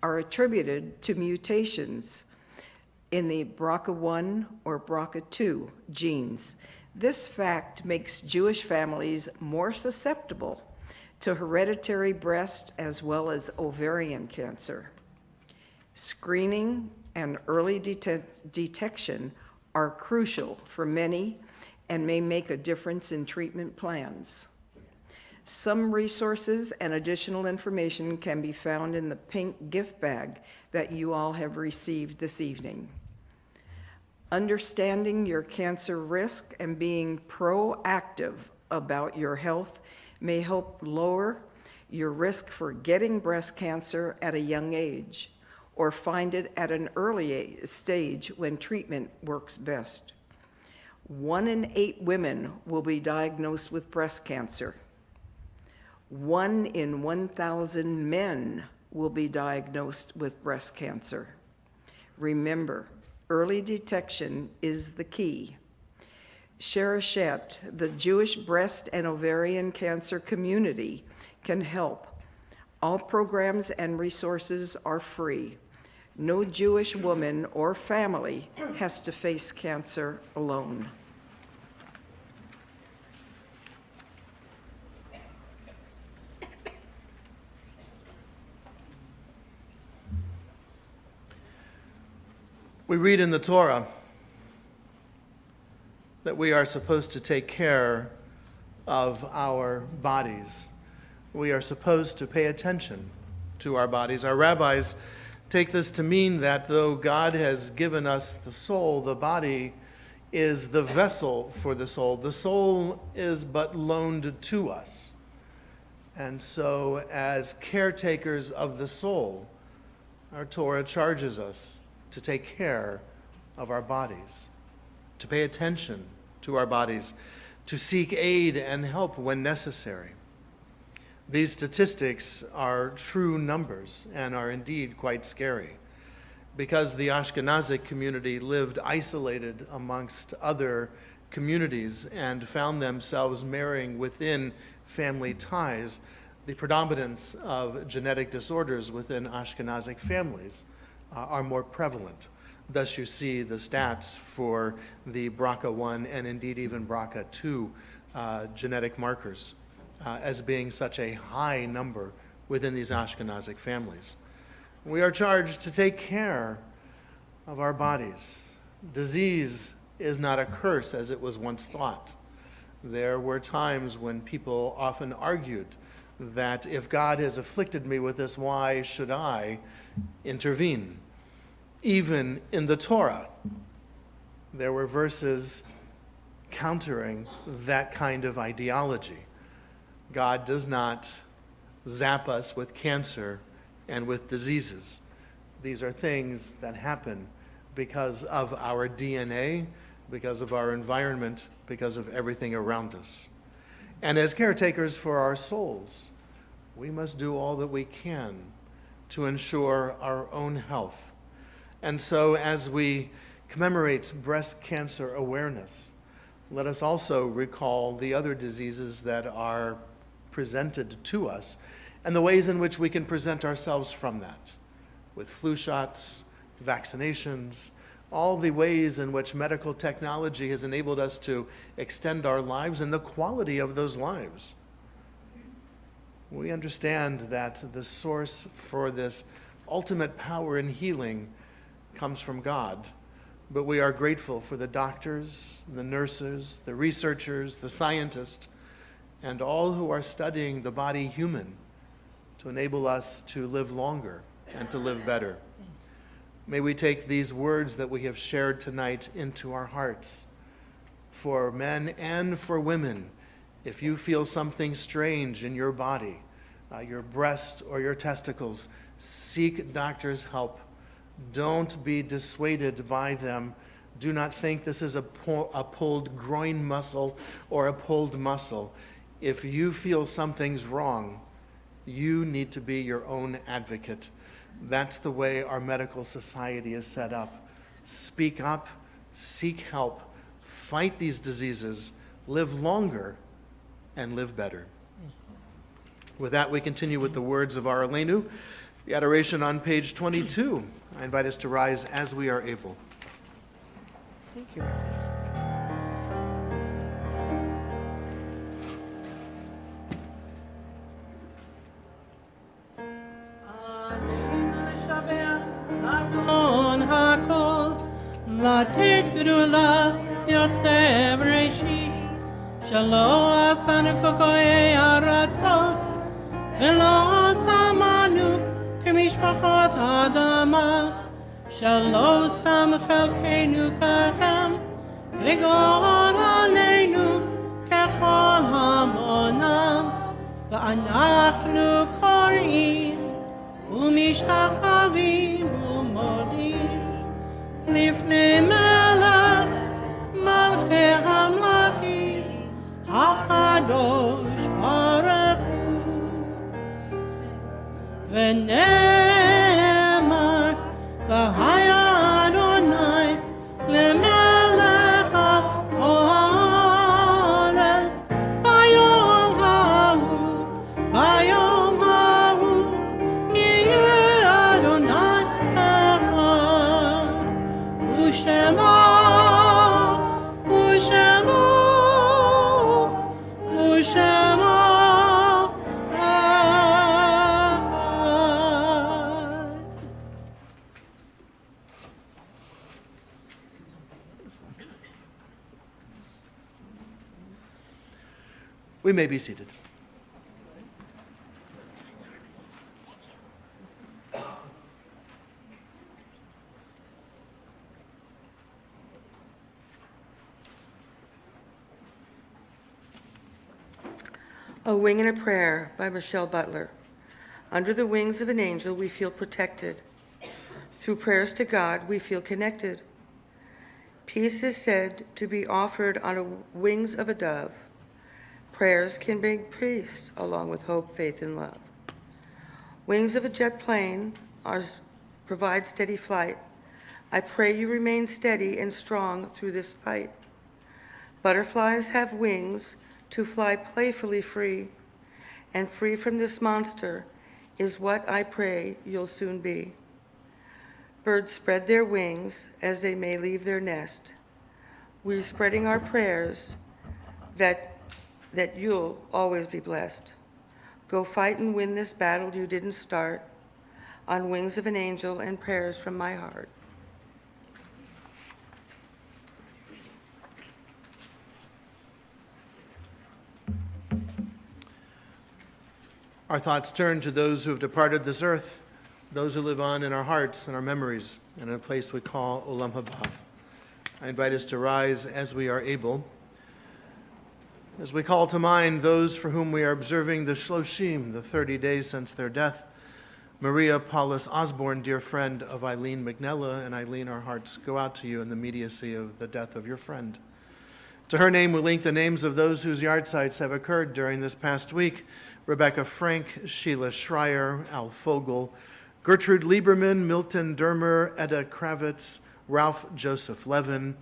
are attributed to mutations in the BRCA1 or BRCA2 genes. This fact makes Jewish families more susceptible to hereditary breast as well as ovarian cancer. Screening and early detection are crucial for many and may make a difference in treatment plans. Some resources and additional information can be found in the pink gift bag that you all have received this evening. Understanding your cancer risk and being proactive about your health may help lower your risk for getting breast cancer at a young age, or find it at an early stage when treatment works best. 1 in 8 women will be diagnosed with breast cancer. 1 in 1,000 men will be diagnosed with breast cancer. Remember, early detection is the key. Sherashet, the Jewish breast and ovarian cancer community, can help. All programs and resources are free. No Jewish woman or family has to face cancer alone. We read in the Torah that we are supposed to take care of our bodies. We are supposed to pay attention to our bodies. Our rabbis take this to mean that though God has given us the soul, the body is the vessel for the soul. The soul is but loaned to us. And so, as caretakers of the soul, our Torah charges us to take care of our bodies, to pay attention to our bodies, to seek aid and help when necessary. These statistics are true numbers and are indeed quite scary, because the Ashkenazic community lived isolated amongst other communities and found themselves marrying within family ties. The predominance of genetic disorders within Ashkenazic families are more prevalent. Thus you see the stats for the BRCA1 and indeed even BRCA2 genetic markers as being such a high number within these Ashkenazic families. We are charged to take care of our bodies. Disease is not a curse as it was once thought. There were times when people often argued that if God has afflicted me with this, why should I intervene? Even in the Torah, there were verses countering that kind of ideology. God does not zap us with cancer and with diseases. These are things that happen because of our DNA, because of our environment, because of everything around us. And as caretakers for our souls, we must do all that we can to ensure our own health. And so as we commemorate breast cancer awareness, let us also recall the other diseases that are presented to us and the ways in which we can present ourselves from that, with flu shots, vaccinations, all the ways in which medical technology has enabled us to extend our lives and the quality of those lives. We understand that the source for this ultimate power in healing comes from God, but we are grateful for the doctors, the nurses, the researchers, the scientists, and all who are studying the body human to enable us to live longer and to live better. May we take these words that we have shared tonight into our hearts for men and for women If you feel something strange in your body, your breast or your testicles, seek doctor's help. Don't be dissuaded by them. Do not think this is a pulled groin muscle or a pulled muscle. If you feel something's wrong, you need to be your own advocate. That's the way our medical society is set up. Speak up, seek help, fight these diseases, live longer, and live better. With that, we continue with the words of our Aleinu, the adoration on page 22. I invite us to rise as we are able. Thank you. Adon hakol, latet gdula yotze bereshit, shelo asan kokoe aratzot, velo samanu kemishpachot adama, shelo sam chelkeinu kachem, v'gor aleinu kechol hamonam, v'anachnu korim, ומשתחווים ומודים לפני מלך מלכי המלכים הקדוש ברוך הוא ונאמר והיה אדוני למלך על הארץ ביום ההוא ביום ההוא We may be seated. A Wing and a Prayer by Michelle Butler. Under the wings of an angel, we feel protected. Through prayers to God, we feel connected. Peace is said to be offered on the wings of a dove. Prayers can bring peace along with hope, faith, and love. Wings of a jet plane provide steady flight. I pray you remain steady and strong through this fight. Butterflies have wings to fly playfully free, and free from this monster is what I pray you'll soon be. Birds spread their wings as they may leave their nest. We're spreading our prayers that you'll always be blessed. Go fight and win this battle you didn't start, on wings of an angel and prayers from my heart. Our thoughts turn to those who have departed this earth, those who live on in our hearts and our memories, and in a place we call Olam Haba. I invite us to rise as we are able, as we call to mind those for whom we are observing the Shloshim, the 30 days since their death. Maria Paulus Osborne, dear friend of Eileen McNella, and Eileen, our hearts go out to you in the immediacy of the death of your friend. To her name we link the names of those whose yahrzeits have occurred during this past week: Rebecca Frank, Sheila Schreier, Al Fogel, Gertrude Lieberman, Milton Dermer, Edda Kravitz, Ralph Joseph Levin,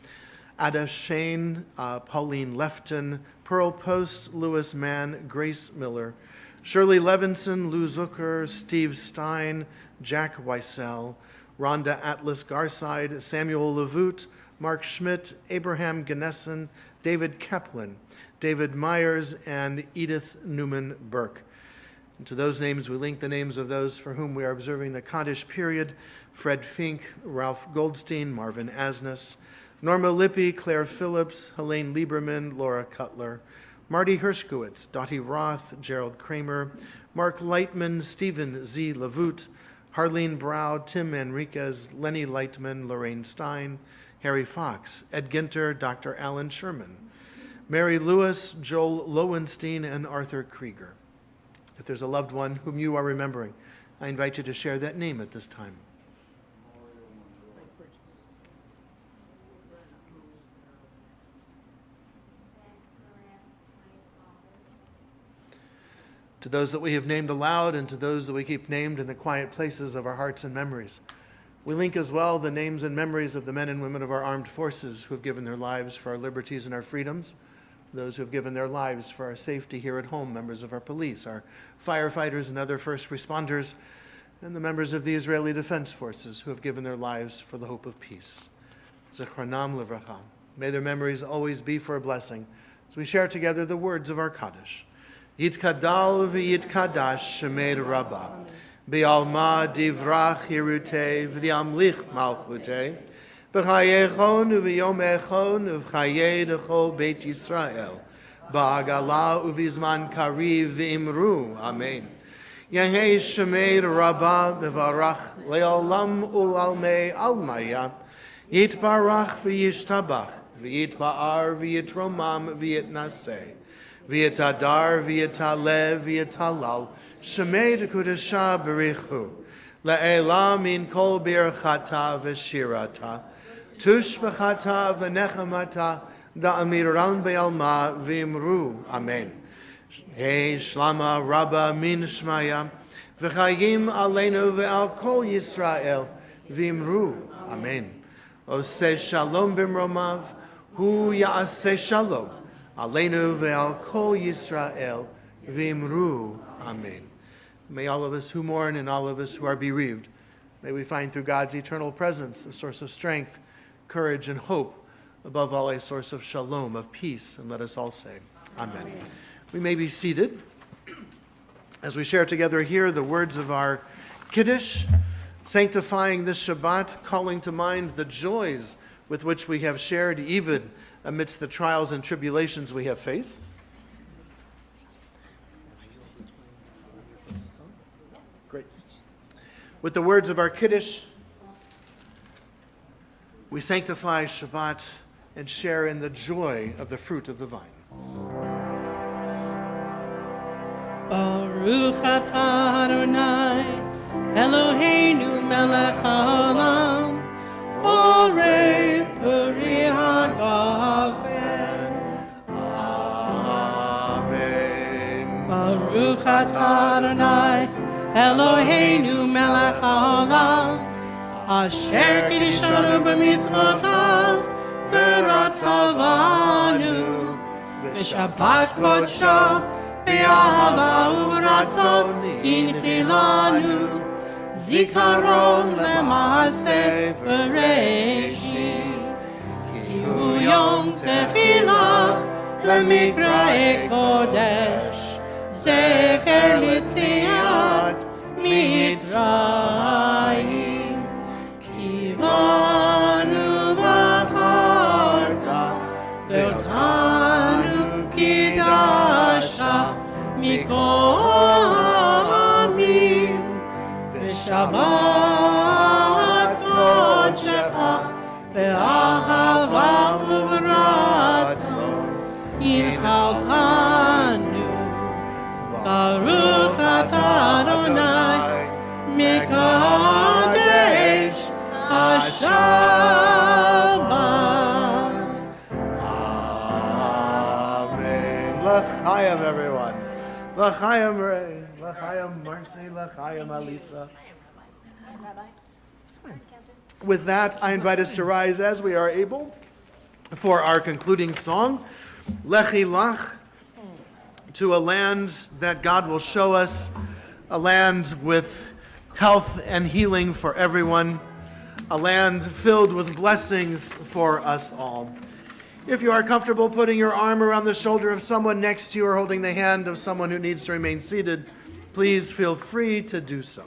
Ada Shane, Pauline Lefton, Pearl Post, Louis Mann, Grace Miller, Shirley Levinson, Lou Zucker, Steve Stein, Jack Weissel, Rhonda Atlas Garside, Samuel Levoot, Mark Schmidt, Abraham Ganessen, David Kaplan, David Myers, and Edith Newman Burke. And to those names, we link the names of those for whom we are observing the Kaddish period: Fred Fink, Ralph Goldstein, Marvin Asness, Norma Lippy, Claire Phillips, Helene Lieberman, Laura Cutler, Marty Hershkowitz, Dottie Roth, Gerald Kramer, Mark Lightman, Stephen Z. Levoot, Harleen Brow, Tim Enriquez, Lenny Lightman, Lorraine Stein, Harry Fox, Ed Ginter, Dr. Alan Sherman, Mary Lewis, Joel Lowenstein, and Arthur Krieger. If there's a loved one whom you are remembering, I invite you to share that name at this time. To those that we have named aloud and to those that we keep named in the quiet places of our hearts and memories, we link as well the names and memories of the men and women of our armed forces who have given their lives for our liberties and our freedoms, those who have given their lives for our safety here at home, members of our police, our firefighters and other first responders, and the members of the Israeli Defense Forces who have given their lives for the hope of peace. Zichronam livracha. May their memories always be for a blessing as we share together the words of our Kaddish. Yitkadal v'yitkadash shemed Rabba, B'alma divrach hirute v'yamlich malchute, B'chayechon uv'yomechon uv'chayei dechol Beit Yisrael, Ba'agala uv'izman kariv v'imru. Amen. Yehei shemed Rabba mevarach le'olam u'almei almaya, Yitbarach v'yishtabach, v'yitba'ar v'yitromam v'yitnaseh, V'yitadar, v'yitalev, v'yitalal, Shemei Kudasha Berichu, La'ela min kol birchata v'shirata, Tush b'chata v'nechamata, Da'amiran be'alma v'imru. Amen. Hey Shlama Rabba min Shmaya, V'chayim aleinu ve'al kol Yisrael, v'imru. Amen. Oseh shalom b'mromav, hu ya'aseh shalom. Aleinu ve'al kol Yisrael v'imru. Amen. May all of us who mourn and all of us who are bereaved, may we find through God's eternal presence a source of strength, courage, and hope, above all a source of shalom, of peace, and let us all say, Amen. We may be seated as we share together here the words of our Kiddush, sanctifying this Shabbat, calling to mind the joys with which we have shared even amidst the trials and tribulations we have faced. Great. With the words of our Kiddush, we sanctify Shabbat and share in the joy of the fruit of the vine. Baruch atah Adonai, Eloheinu melech haolam, Borei peri hagafen. Amen. Baruch atah Adonai, Eloheinu melech haolam, Asher kiddushanu b'mitzvotav, v'ratzavanu, v'shabbat kodsho, v'ahava u'ratzon inchilanu, Zikaron le'maaseh Bereshit, ki hu yom techilah lemikra'e kodesh, zecher litziat Mitzrayim, ki banu v'charta, ve'otanu kiddashta mikol ha'amim, Shabbat kodshecha be'ahava u'v'ratzon yinchaltanu. Baruch atah Adonai mekadesh haShabbat. Amen. L'chaim, everyone. L'chaim, Ray. L'chaim, Marcy. L'chaim, Alisa. With that, I invite us to rise as we are able for our concluding song, Lechi Lach, to a land that God will show us, a land with health and healing for everyone, a land filled with blessings for us all. If you are comfortable putting your arm around the shoulder of someone next to you or holding the hand of someone who needs to remain seated, please feel free to do so.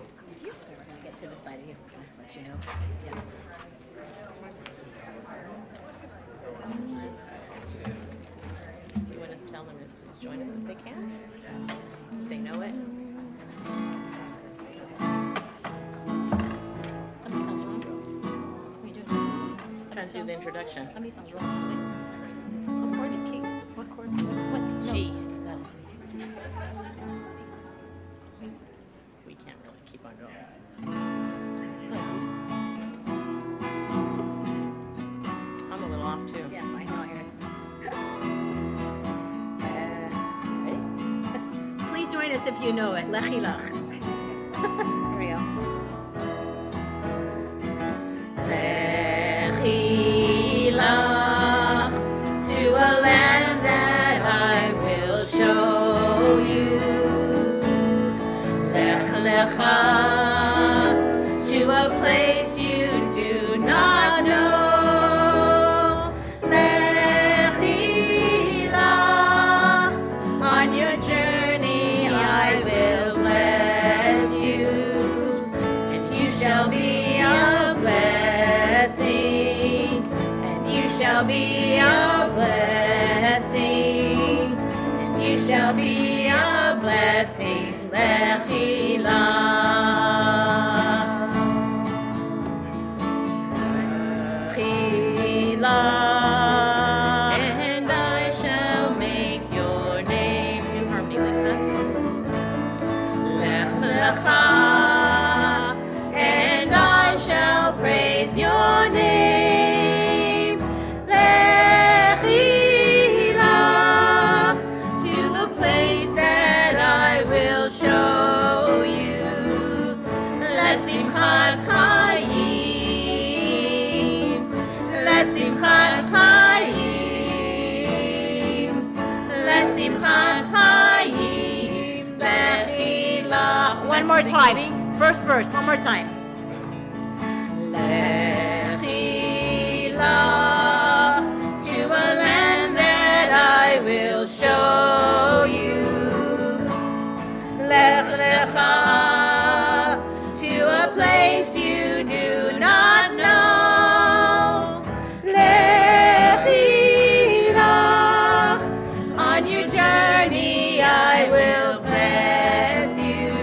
Do the introduction. Something's wrong. According to Kate, what I'm a little off too. Yeah, I know, I hear it. Please join us if you know it. Lechi lach. Here we go. Lechi lach to a land that I will show you. Lech lecha to a place you do not know. Lechi lach on your journey I will bless you, and you shall be a blessing, and you shall be a blessing, and you shall be a blessing. Lechi lach. Lechi lach. And I shall make your name. New harmony, Lisa. Lech lecha. And I shall praise your name. Lechi lach. To the place that I will show you. Lesimchat chayim. Lesimchat chayim. Lesimchat chayim. Lechi lach. One more time. First verse, one more time. Lechi lach to a land that I will show you. Lech lecha to a place you do not know. Lechi lach on your journey I will bless you,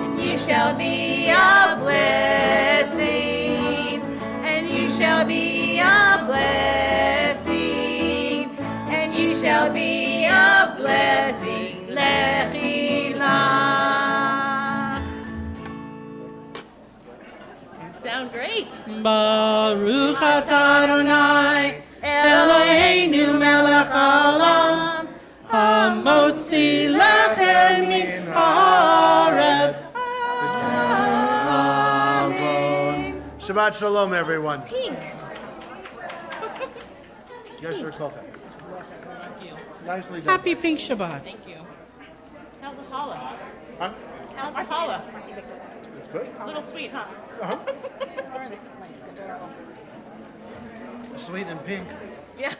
and you shall be a blessing, and you shall be a blessing, and you shall be a blessing. Lechi lach. You sound great. Baruch atah Adonai Eloheinu melech haolam hamotzi lechem min haaretz. Shabbat Shalom, everyone. Pink. Yes, sure, Kolka. Nicely done. Happy Pink Shabbat. Thank you. How's the challah? Huh? How's the challah? It's good. A little sweet, huh? Sweet and pink. Yeah.